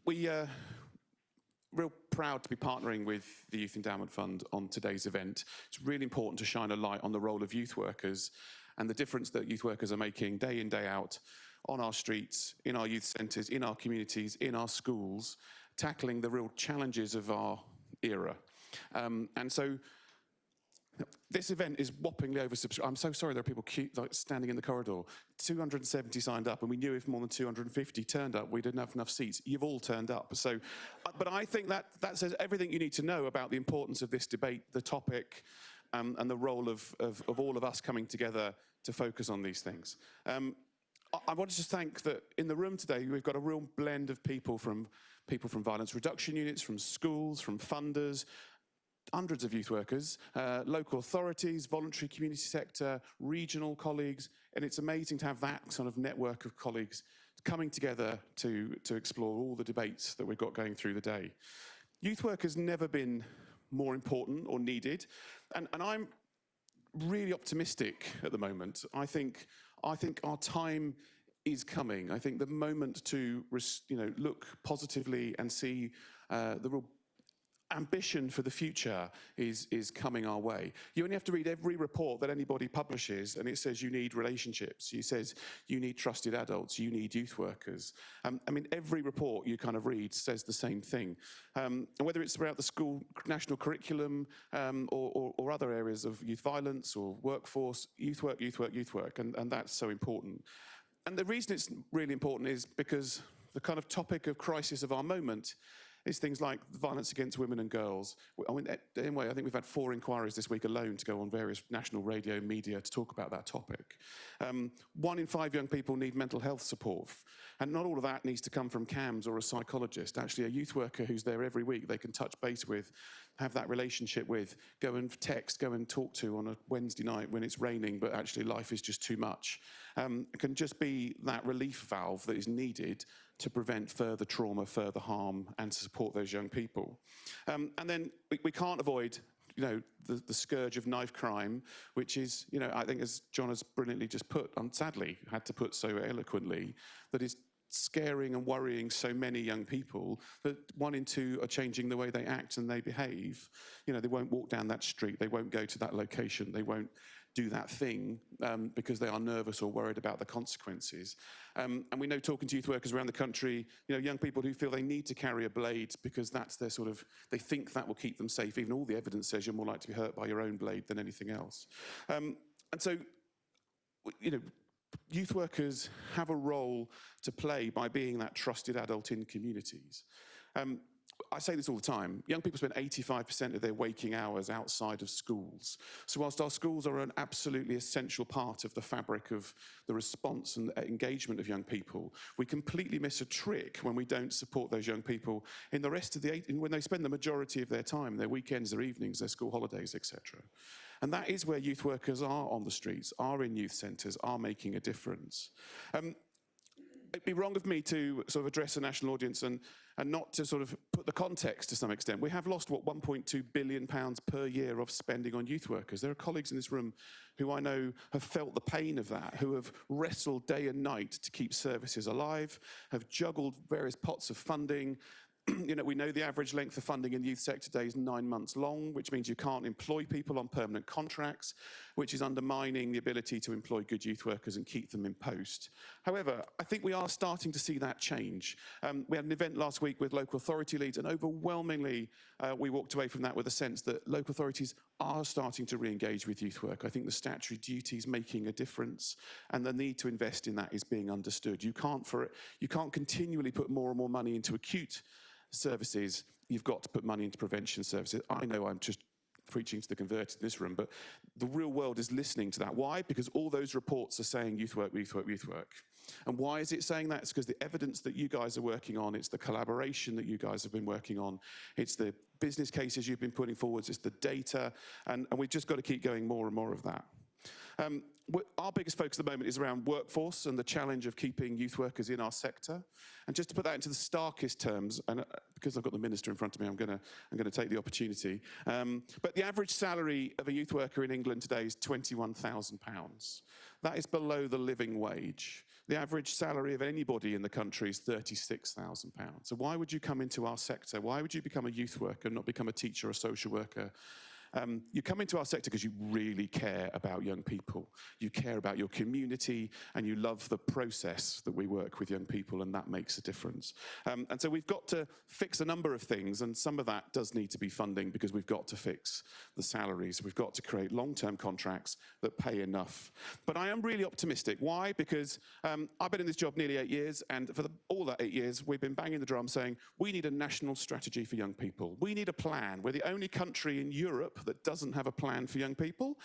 We're real proud to be partnering with the Youth Endowment Fund on today's event. It's really important to shine a light on the role of youth workers and the difference that youth workers are making day in, day out on our streets, in our youth centres, in our communities, in our schools, tackling the real challenges of our era. And so this event is whoppingly oversubscribed. I'm so sorry there are people standing in the corridor. 270 signed up, and we knew if more than 250 turned up, we didn't have enough seats. You've all turned up. So, but I think that says everything you need to know about the importance of this debate, the topic, and the role of all of us coming together to focus on these things. I want to just thank that in the room today, we've got a real blend of people from violence reduction units, from schools, from funders, hundreds of youth workers, local authorities, voluntary community sector, regional colleagues, and it's amazing to have that sort of network of colleagues coming together to explore all the debates that we've got going through the day. Youth work has never been more important or needed, and I'm really optimistic at the moment. I think our time is coming. I think the moment to look positively and see the real ambition for the future is coming our way. You only have to read every report that anybody publishes and it says you need relationships, it says you need trusted adults, you need youth workers. I mean, every report you kind of read says the same thing. And whether it's about the school national curriculum or other areas of youth violence or workforce, youth work, and that's so important. And the reason it's really important is because the kind of topic of crisis of our moment is things like violence against women and girls. I mean, anyway, I think we've had 4 inquiries this week alone to go on various national radio media to talk about that topic. 1 in 5 young people need mental health support. And not all of that needs to come from CAMS or a psychologist. Actually, a youth worker who's there every week, they can touch base with, have that relationship with, go and text, go and talk to on a Wednesday night when it's raining, but actually life is just too much. It can just be that relief valve that is needed to prevent further trauma, further harm, and to support those young people. And then we can't avoid, the scourge of knife crime, which is, I think as John has brilliantly just put, sadly had to put so eloquently, that is scaring and worrying so many young people that 1 in 2 are changing the way they act and they behave. They won't walk down that street, they won't go to that location, they won't do that thing because they are nervous or worried about the consequences. And we know, talking to youth workers around the country, young people who feel they need to carry a blade because that's their they think that will keep them safe. Even all the evidence says you're more likely to be hurt by your own blade than anything else. And so, youth workers have a role to play by being that trusted adult in communities. I say this all the time, young people spend 85% of their waking hours outside of schools. So whilst our schools are an absolutely essential part of the fabric of the response and engagement of young people, we completely miss a trick when we don't support those young people in the rest of when they spend the majority of their time, their weekends, their evenings, their school holidays, etc. And that is where youth workers are on the streets, are in youth centres, are making a difference. It'd be wrong of me to sort of address a national audience and not to sort of put the context to some extent. We have lost, £1.2 billion per year of spending on youth workers. There are colleagues in this room who I know have felt the pain of that, who have wrestled day and night to keep services alive, have juggled various pots of funding. We know the average length of funding in the youth sector today is 9 months long, which means you can't employ people on permanent contracts, which is undermining the ability to employ good youth workers and keep them in post. However, I think we are starting to see that change. We had an event last week with local authority leads, and overwhelmingly we walked away from that with a sense that local authorities are starting to re-engage with youth work. I think the statutory duty is making a difference, and the need to invest in that is being understood. You can't continually put more and more money into acute services. You've got to put money into prevention services. I know I'm just preaching to the converted in this room, but the real world is listening to that. Why? Because all those reports are saying youth work, youth work, youth work. And why is it saying that? It's because the evidence that you guys are working on, it's the collaboration that you guys have been working on, it's the business cases you've been putting forwards, it's the data, and we've just got to keep going more and more of that. Our biggest focus at the moment is around workforce and the challenge of keeping youth workers in our sector. And just to put that into the starkest terms, and because I've got the minister in front of me, I'm going to take the opportunity. But the average salary of a youth worker in England today is £21,000. That is below the living wage. The average salary of anybody in the country is £36,000. So why would you come into our sector? Why would you become a youth worker and not become a teacher or a social worker? You come into our sector because you really care about young people. You care about your community and you love the process that we work with young people, and that makes a difference. And so we've got to fix a number of things, and some of that does need to be funding because we've got to fix the salaries. We've got to create long-term contracts that pay enough. But I am really optimistic. Why? Because I've been in this job nearly 8 years, and for all that 8 years, we've been banging the drum saying, we need a national strategy for young people. We need a plan. We're the only country in Europe that doesn't have a plan for young people,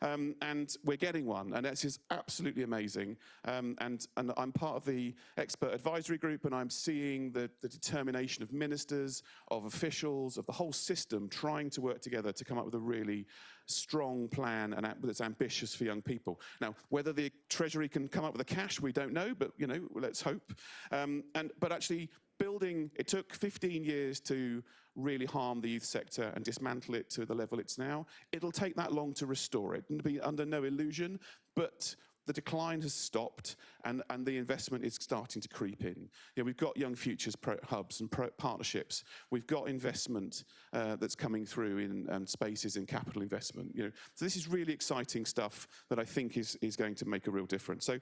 and we're getting one, and this is absolutely amazing. And I'm part of the expert advisory group, and I'm seeing the determination of ministers, of officials, of the whole system trying to work together to come up with a really strong plan and that's ambitious for young people. Now, whether the Treasury can come up with the cash, we don't know, but let's hope. But actually, it took 15 years to really harm the youth sector and dismantle it to the level it's now. It'll take that long to restore it, and be under no illusion, but the decline has stopped, and the investment is starting to creep in. We've got Young Futures hubs and partnerships. We've got investment that's coming through in spaces and capital investment. So this is really exciting stuff that I think is going to make a real difference. So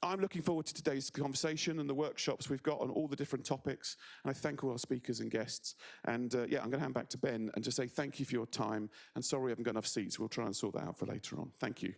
I'm looking forward to today's conversation and the workshops we've got on all the different topics. And I thank all our speakers and guests. And yeah, I'm going to hand back to Ben and just say thank you for your time. And sorry I haven't got enough seats. We'll try and sort that out for later on. Thank you.